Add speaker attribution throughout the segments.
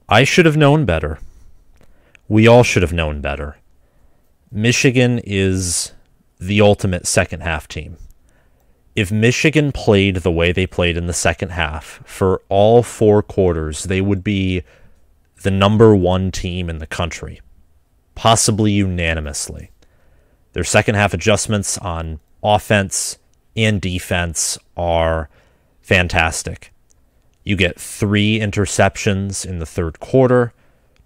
Speaker 1: I should have known better. We all should have known better. Michigan is the ultimate second half team. If Michigan played the way they played in the second half for all 4 quarters, they would be the number 1 team in the country, possibly unanimously. Their second half adjustments on offense and defense are fantastic. You get 3 interceptions in the third quarter,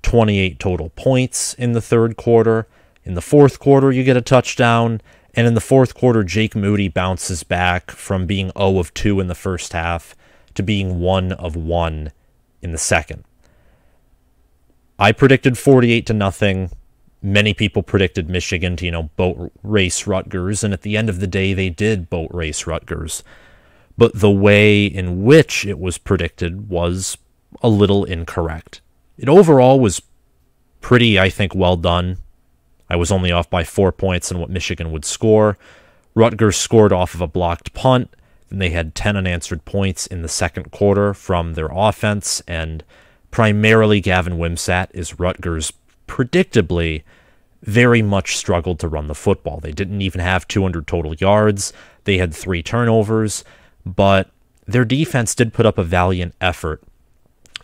Speaker 1: 28 total points in the third quarter. In the fourth quarter, you get a touchdown. And in the fourth quarter, Jake Moody bounces back from being 0 of 2 in the first half to being 1 of 1 in the second. I predicted 48-0. Many people predicted Michigan to, boat race Rutgers. And at the end of the day, they did boat race Rutgers. But the way in which it was predicted was a little incorrect. It overall was pretty, I think, well done. I was only off by 4 points on what Michigan would score. Rutgers scored off of a blocked punt. Then they had 10 unanswered points in the second quarter from their offense, and primarily Gavin Wimsatt is Rutgers predictably very much struggled to run the football. They didn't even have 200 total yards. They had 3 turnovers, but their defense did put up a valiant effort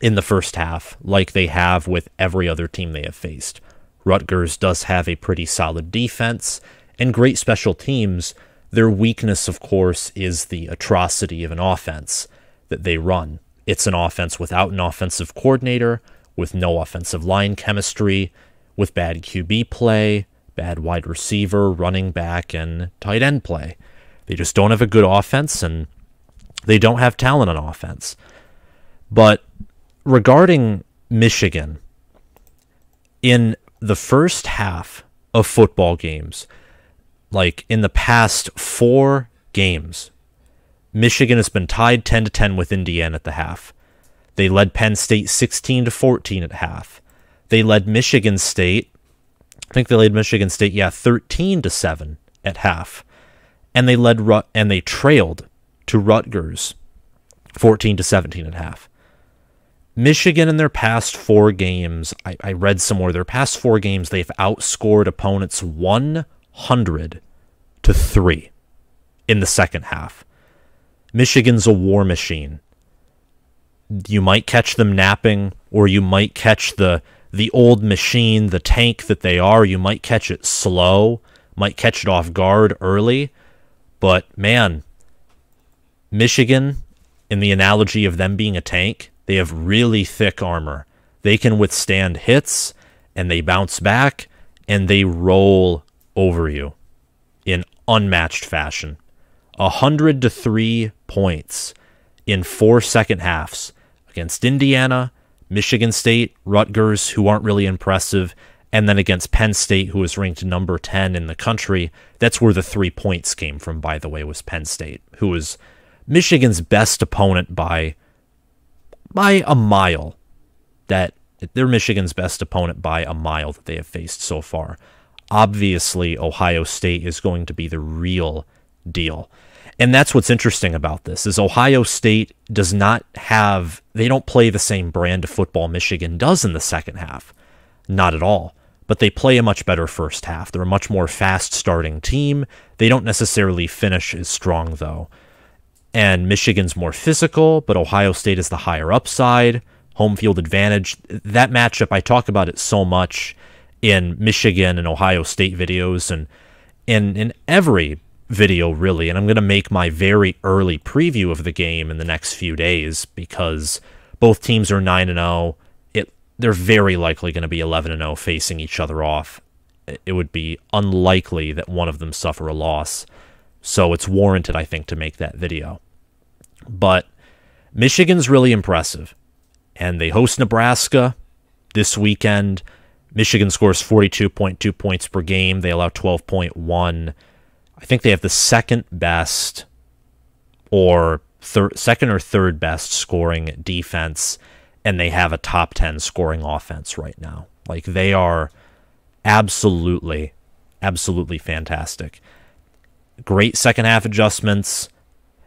Speaker 1: in the first half, like they have with every other team they have faced. Rutgers does have a pretty solid defense and great special teams. Their weakness, of course, is the atrocity of an offense that they run. It's an offense without an offensive coordinator, with no offensive line chemistry, with bad QB play, bad wide receiver, running back, and tight end play. They just don't have a good offense, and they don't have talent on offense. But regarding Michigan, in the first half of football games, like in the past 4 games, Michigan has been tied 10-10 with Indiana at the half. They led Penn State 16-14 at half. They led Michigan State, 13-7 at half. And they trailed to Rutgers 14-17 at half. Michigan in their past 4 games, I read somewhere, their past 4 games, they've outscored opponents 100-3 in the second half. Michigan's a war machine. You might catch them napping, or you might catch the old machine, the tank that they are. You might catch it slow, might catch it off guard early. But, man, Michigan, in the analogy of them being a tank, they have really thick armor. They can withstand hits, and they bounce back, and they roll over you in unmatched fashion. 100-3 points in 4 second halves against Indiana, Michigan State, Rutgers, who aren't really impressive, and then against Penn State, who is ranked number 10 in the country. That's where the 3 points came from, by the way, was Penn State, who was Michigan's best opponent by a mile. They're Michigan's best opponent by a mile that they have faced so far. Obviously, Ohio State is going to be the real deal. And that's what's interesting about this, is Ohio State they don't play the same brand of football Michigan does in the second half. Not at all. But they play a much better first half. They're a much more fast-starting team. They don't necessarily finish as strong, though. And Michigan's more physical, but Ohio State is the higher upside, home field advantage. That matchup, I talk about it so much in Michigan and Ohio State videos, and in every video, really. And I'm going to make my very early preview of the game in the next few days, because both teams are 9-0. They're very likely going to be 11-0 facing each other off. It would be unlikely that one of them suffer a loss. So it's warranted, I think, to make that video. But Michigan's really impressive. And they host Nebraska this weekend. Michigan scores 42.2 points per game. They allow 12.1. I think they have the second or third best scoring defense, and they have a top 10 scoring offense right now. Like, they are absolutely, absolutely fantastic. Great second half adjustments.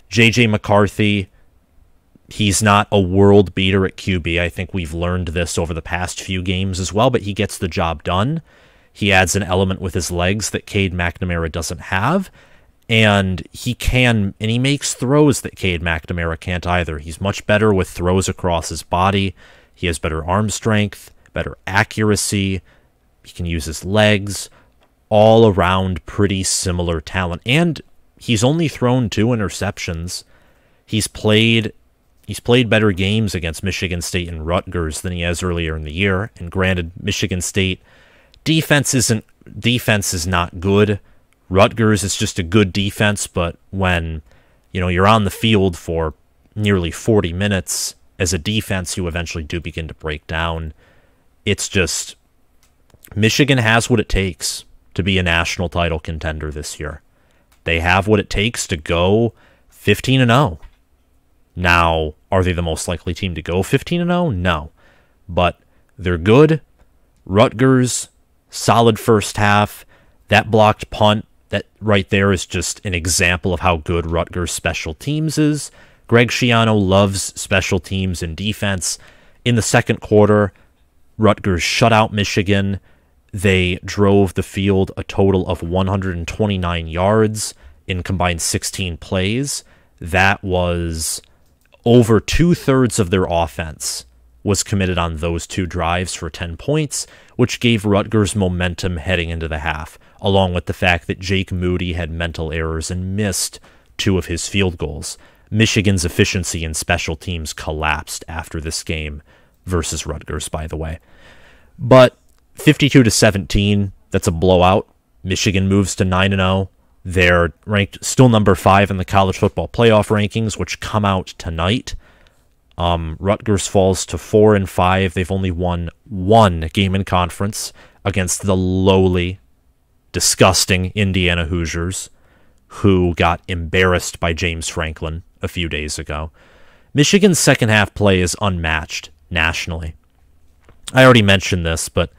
Speaker 1: J.J. McCarthy He's not a world beater at QB. I think we've learned this over the past few games as well, but he gets the job done. He adds an element with his legs that Cade McNamara doesn't have, and he makes throws that Cade McNamara can't either. He's much better with throws across his body. He has better arm strength, better accuracy. He can use his legs. All around pretty similar talent. And he's only thrown 2 interceptions. He's played better games against Michigan State and Rutgers than he has earlier in the year. And granted, Michigan State defense is not good. Rutgers is just a good defense, but when you're on the field for nearly 40 minutes as a defense, you eventually do begin to break down. It's just Michigan has what it takes to be a national title contender this year. They have what it takes to go 15-0. Now, are they the most likely team to go 15-0? No. But they're good. Rutgers, solid first half. That blocked punt, that right there is just an example of how good Rutgers special teams is. Greg Schiano loves special teams and defense. In the second quarter, Rutgers shut out Michigan. They drove the field a total of 129 yards in combined 16 plays. That was over 2/3 of their offense was committed on those 2 drives for 10 points, which gave Rutgers momentum heading into the half, along with the fact that Jake Moody had mental errors and missed 2 of his field goals. Michigan's efficiency in special teams collapsed after this game versus Rutgers, by the way. But 52-17, that's a blowout. Michigan moves to 9-0. They're ranked still number 5 in the college football playoff rankings, which come out tonight. Rutgers falls to 4-5. They've only won 1 game in conference against the lowly, disgusting Indiana Hoosiers, who got embarrassed by James Franklin a few days ago. Michigan's second half play is unmatched nationally. I already mentioned this, but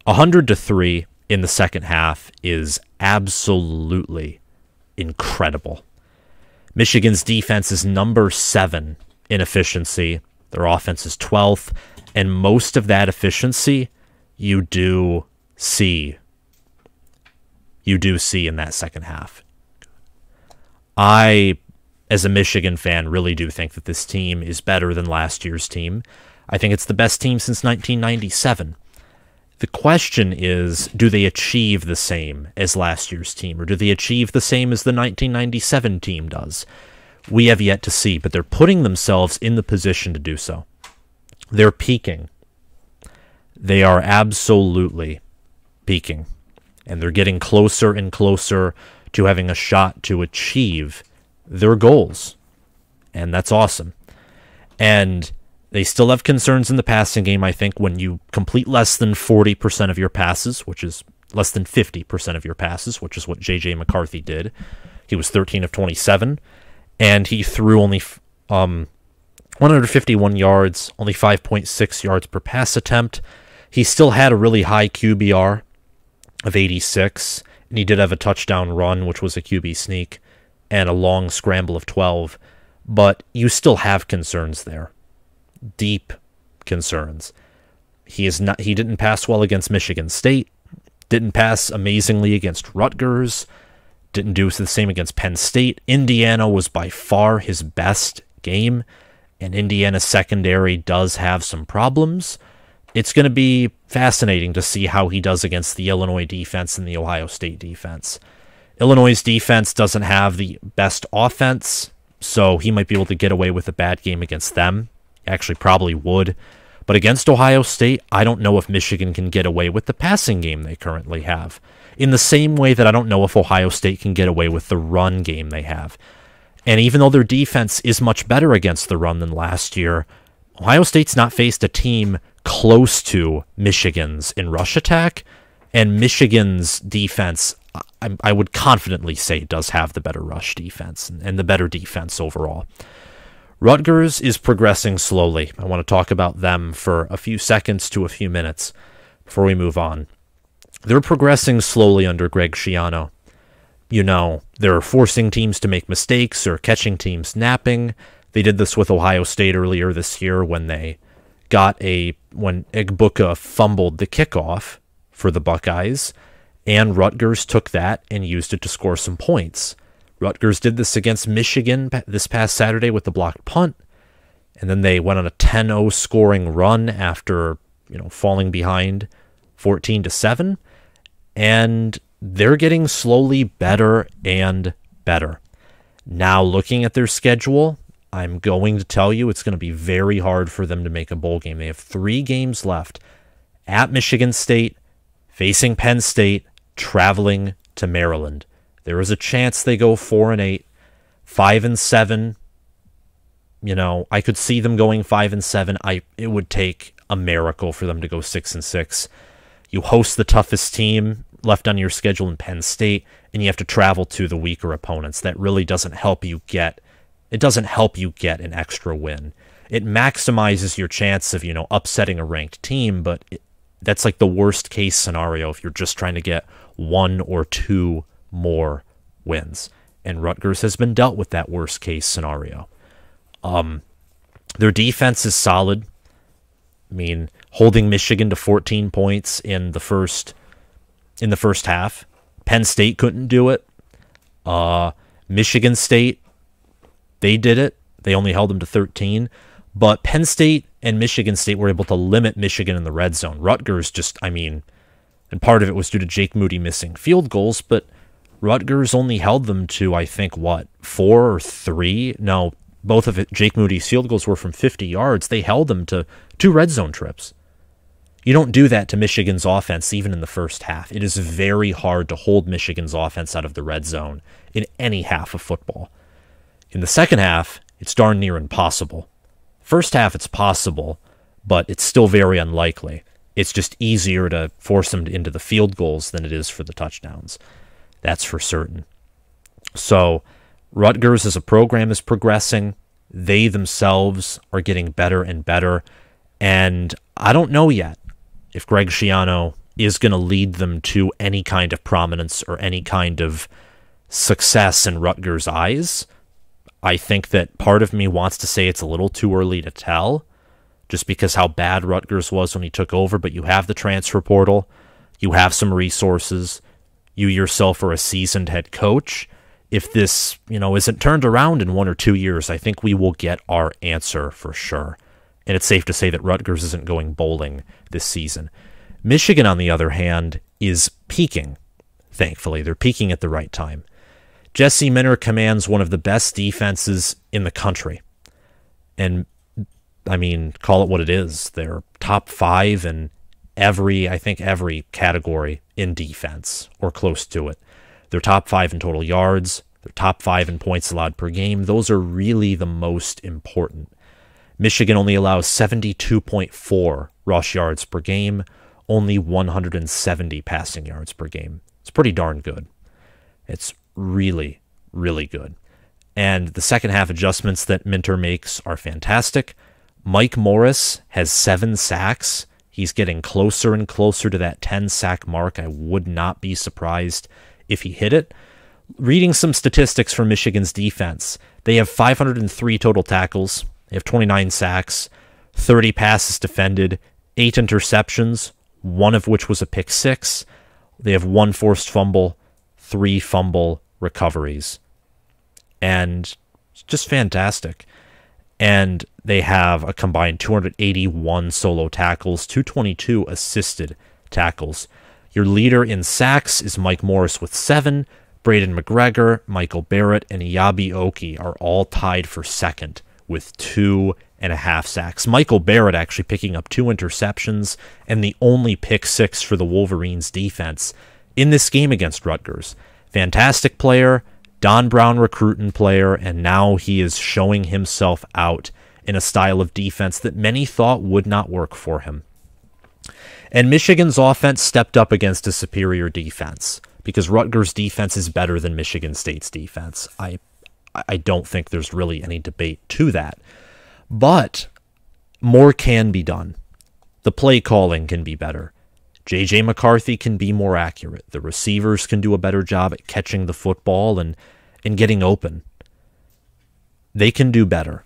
Speaker 1: 100-3 in the second half is absolutely incredible. Michigan's defense is number 7 in efficiency. Their offense is 12th, and most of that efficiency you do see in that second half. I, as a Michigan fan, really do think that this team is better than last year's team. I think it's the best team since 1997. The question is, do they achieve the same as last year's team, or do they achieve the same as the 1997 team does? We have yet to see, but they're putting themselves in the position to do so. They're peaking. They are absolutely peaking, and they're getting closer and closer to having a shot to achieve their goals, and that's awesome. And they still have concerns in the passing game, I think, when you complete less than 40% of your passes, which is less than 50% of your passes, which is what J.J. McCarthy did. He was 13 of 27, and he threw only 151 yards, only 5.6 yards per pass attempt. He still had a really high QBR of 86, and he did have a touchdown run, which was a QB sneak, and a long scramble of 12, but you still have concerns there. Deep concerns. He didn't pass well against Michigan State, didn't pass amazingly against Rutgers, didn't do the same against Penn State. Indiana was by far his best game, and Indiana's secondary does have some problems. It's going to be fascinating to see how he does against the Illinois defense and the Ohio State defense. Illinois' defense doesn't have the best offense, so he might be able to get away with a bad game against them. Actually, probably would. But against Ohio State, I don't know if Michigan can get away with the passing game they currently have. In the same way that I don't know if Ohio State can get away with the run game they have. And even though their defense is much better against the run than last year, Ohio State's not faced a team close to Michigan's in rush attack, and Michigan's defense, I would confidently say, does have the better rush defense and the better defense overall. Rutgers is progressing slowly. I want to talk about them for a few seconds to a few minutes before we move on. They're progressing slowly under Greg Schiano. You know, they're forcing teams to make mistakes or catching teams napping. They did this with Ohio State earlier this year when when Egbuka fumbled the kickoff for the Buckeyes, and Rutgers took that and used it to score some points. Rutgers did this against Michigan this past Saturday with the blocked punt, and then they went on a 10-0 scoring run after, falling behind 14-7, and they're getting slowly better and better. Now, looking at their schedule, I'm going to tell you it's going to be very hard for them to make a bowl game. They have 3 games left at Michigan State, facing Penn State, traveling to Maryland. There is a chance they go 4-8, 5-7. I could see them going 5-7. It would take a miracle for them to go 6-6. You host the toughest team left on your schedule in Penn State, and you have to travel to the weaker opponents. That really doesn't help you get an extra win. It maximizes your chance of, upsetting a ranked team, but that's like the worst case scenario if you're just trying to get 1 or 2 more wins. And Rutgers has been dealt with that worst case scenario. Their defense is solid. Holding Michigan to 14 points in the first half. Penn State couldn't do it. Michigan State, they did it. They only held them to 13. But Penn State and Michigan State were able to limit Michigan in the red zone. Rutgers and part of it was due to Jake Moody missing field goals, but Rutgers only held them to, 4 or 3? No, both of it. Jake Moody's field goals were from 50 yards. They held them to 2 red zone trips. You don't do that to Michigan's offense even in the first half. It is very hard to hold Michigan's offense out of the red zone in any half of football. In the second half, it's darn near impossible. First half, it's possible, but it's still very unlikely. It's just easier to force them into the field goals than it is for the touchdowns. That's for certain. So Rutgers as a program is progressing. They themselves are getting better and better. And I don't know yet if Greg Schiano is going to lead them to any kind of prominence or any kind of success in Rutgers' eyes. I think that part of me wants to say it's a little too early to tell, just because how bad Rutgers was when he took over, but you have the transfer portal, you have some resources, you yourself are a seasoned head coach. If this, isn't turned around in 1 or 2 years, I think we will get our answer for sure. And it's safe to say that Rutgers isn't going bowling this season. Michigan, on the other hand, is peaking, thankfully. They're peaking at the right time. Jesse Minter commands one of the best defenses in the country. And, call it what it is. They're top 5 in every category in defense, or close to it. They're top 5 in total yards. They're top 5 in points allowed per game. Those are really the most important. Michigan only allows 72.4 rush yards per game, only 170 passing yards per game. It's pretty darn good. It's really, really good. And the second half adjustments that Minter makes are fantastic. Mike Morris has 7 sacks. He's getting closer and closer to that 10-sack mark. I would not be surprised if he hit it. Reading some statistics from Michigan's defense, they have 503 total tackles. They have 29 sacks, 30 passes defended, 8 interceptions, 1 of which was a pick 6. They have 1 forced fumble, 3 fumble recoveries. And it's just fantastic. And they have a combined 281 solo tackles, 222 assisted tackles. Your leader in sacks is Mike Morris with 7. Braden McGregor, Michael Barrett, and Iyabi Oki are all tied for second with 2.5 sacks. Michael Barrett actually picking up 2 interceptions and the only pick 6 for the Wolverines defense in this game against Rutgers. Fantastic player, Don Brown recruiting player, and now he is showing himself out in a style of defense that many thought would not work for him. And Michigan's offense stepped up against a superior defense because Rutgers' defense is better than Michigan State's defense. I don't think there's really any debate to that. But more can be done. The play calling can be better. J.J. McCarthy can be more accurate. The receivers can do a better job at catching the football and getting open. They can do better.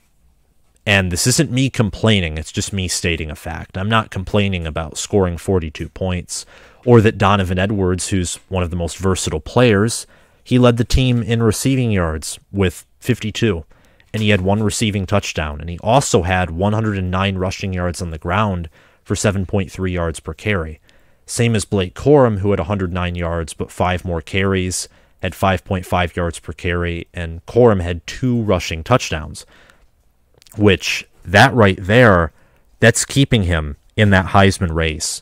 Speaker 1: And this isn't me complaining, it's just me stating a fact. I'm not complaining about scoring 42 points, or that Donovan Edwards, who's one of the most versatile players, he led the team in receiving yards with 52, and he had 1 receiving touchdown, and he also had 109 rushing yards on the ground for 7.3 yards per carry. Same as Blake Corum, who had 109 yards but 5 more carries, had 5.5 yards per carry, and Corum had 2 rushing touchdowns, which that right there, that's keeping him in that Heisman race.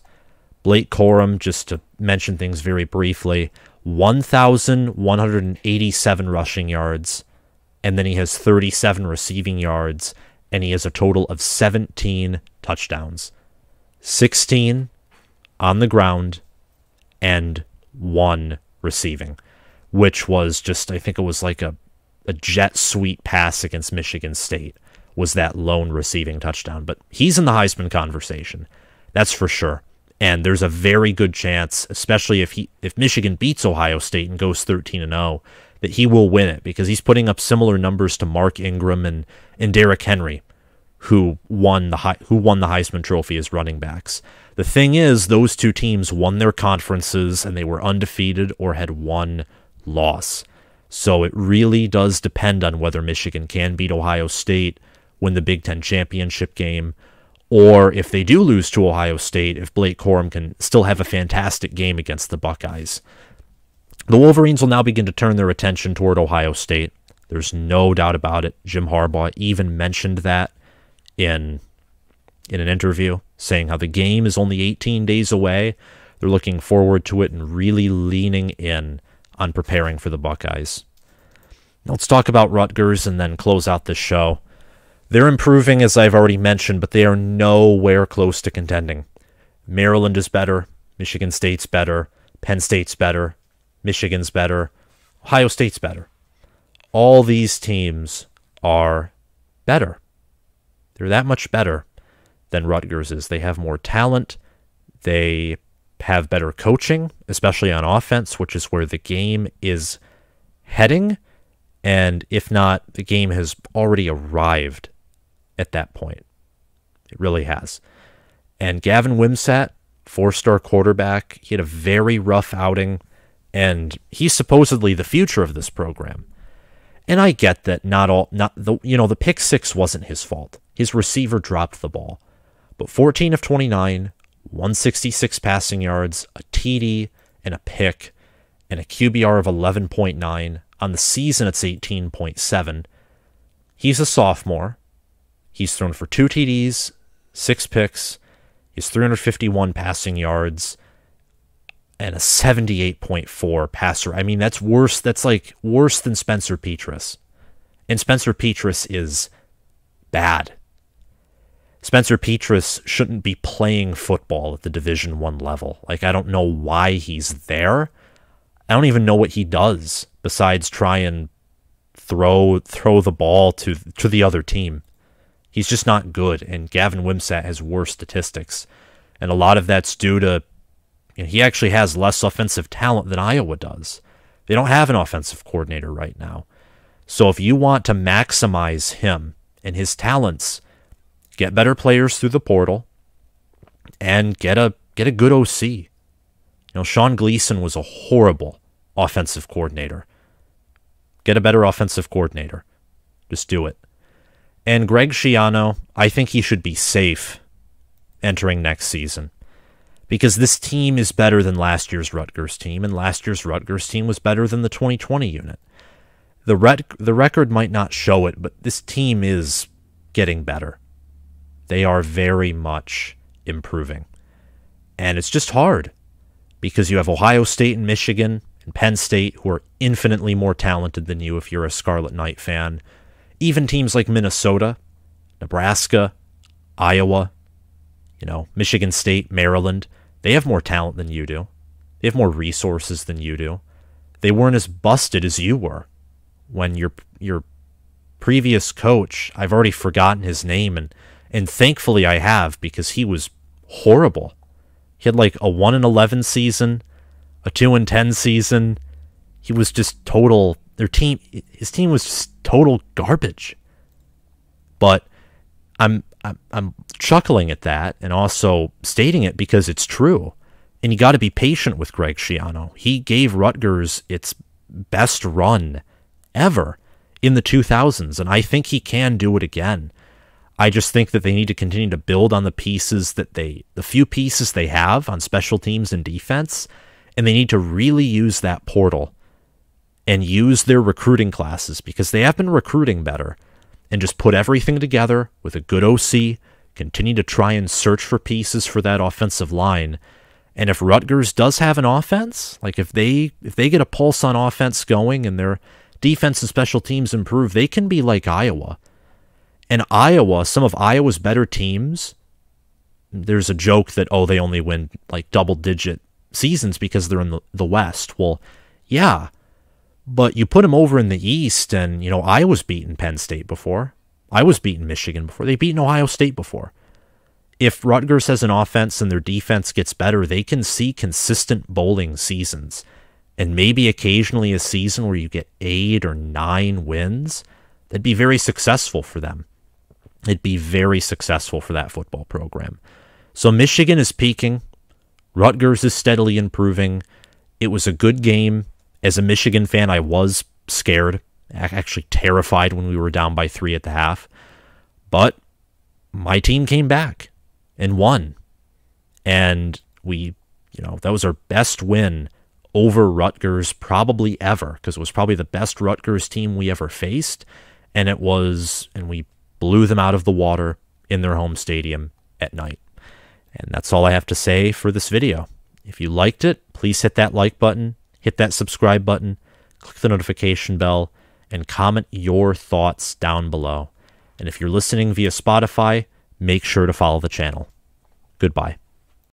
Speaker 1: Blake Corum, just to mention things very briefly, 1,187 rushing yards, and then he has 37 receiving yards, and he has a total of 17 touchdowns. 16 on the ground, and 1 receiving, which was just, I think it was like a jet sweep pass against Michigan State, was that lone receiving touchdown. But he's in the Heisman conversation, that's for sure. And there's a very good chance, especially if Michigan beats Ohio State and goes 13-0, that he will win it, because he's putting up similar numbers to Mark Ingram and Derrick Henry, who won the Heisman Trophy as running backs. The thing is, those 2 teams won their conferences and they were undefeated or had 1 loss. So it really does depend on whether Michigan can beat Ohio State, win the Big Ten championship game, or if they do lose to Ohio State, if Blake Corum can still have a fantastic game against the Buckeyes. The Wolverines will now begin to turn their attention toward Ohio State. There's no doubt about it. Jim Harbaugh even mentioned that in an interview, saying how the game is only 18 days away. They're looking forward to it and really leaning in on preparing for the Buckeyes. Now let's talk about Rutgers and then close out this show. They're improving, as I've already mentioned, but they are nowhere close to contending. Maryland is better. Michigan State's better. Penn State's better. Michigan's better. Ohio State's better. All these teams are better. They're that much better than Rutgers is. They have more talent. They have better coaching, especially on offense, which is where the game is heading. And if not, the game has already arrived at that point. It really has. And Gavin Wimsatt, 4-star quarterback, he had a very rough outing, and he's supposedly the future of this program. And I get that the pick 6 wasn't his fault. His receiver dropped the ball. But 14 of 29, 166 passing yards, a TD, and a pick, and a QBR of 11.9. On the season, it's 18.7. He's a sophomore. He's thrown for 2 TDs, 6 picks. He's 351 passing yards, and a 78.4 passer. I mean, that's worse. That's like worse than Spencer Petras. And Spencer Petras is bad. Spencer Petras shouldn't be playing football at the Division I level. Like, I don't know why he's there. I don't even know what he does besides try and throw the ball to the other team. He's just not good, and Gavin Wimsatt has worse statistics. And a lot of that's due to, he actually has less offensive talent than Iowa does. They don't have an offensive coordinator right now. So if you want to maximize him and his talents, get better players through the portal and get a good OC. Sean Gleason was a horrible offensive coordinator. Get a better offensive coordinator. Just do it. And Greg Schiano, I think he should be safe entering next season, because this team is better than last year's Rutgers team, and last year's Rutgers team was better than the 2020 unit. The record might not show it, but this team is getting better. They are very much improving. And it's just hard, because you have Ohio State and Michigan and Penn State, who are infinitely more talented than you if you're a Scarlet Knight fan. Even teams like Minnesota, Nebraska, Iowa, Michigan State, Maryland, they have more talent than you do. They have more resources than you do. They weren't as busted as you were when your previous coach, I've already forgotten his name, and thankfully I have, because he was horrible. He had like a 1-11 season, a 2-10 season. He was just his team was just total garbage. But I'm chuckling at that and also stating it because it's true. And you got to be patient with Greg Schiano. He gave Rutgers its best run ever in the 2000s, and I think he can do it again. I just think that they need to continue to build on the few pieces they have on special teams and defense, and they need to really use that portal and use their recruiting classes, because they have been recruiting better, and just put everything together with a good OC, continue to try and search for pieces for that offensive line. And if Rutgers does have an offense, like if they get a pulse on offense going and their defense and special teams improve, they can be like Iowa. And Iowa, some of Iowa's better teams, there's a joke that, oh, they only win like double-digit seasons because they're in the West. Well, yeah, but you put them over in the East, and, Iowa's beaten Penn State before. Iowa's beaten Michigan before. They've beaten Ohio State before. If Rutgers has an offense and their defense gets better, they can see consistent bowling seasons. And maybe occasionally a season where you get 8 or 9 wins. That'd be very successful for them. It'd be very successful for that football program. So Michigan is peaking. Rutgers is steadily improving. It was a good game. As a Michigan fan, I was scared, actually terrified when we were down by 3 at the half. But my team came back and won. And that was our best win over Rutgers probably ever, because it was probably the best Rutgers team we ever faced. And we blew them out of the water in their home stadium at night. And that's all I have to say for this video. If you liked it, please hit that like button, hit that subscribe button, click the notification bell, and comment your thoughts down below. And if you're listening via Spotify, make sure to follow the channel. Goodbye.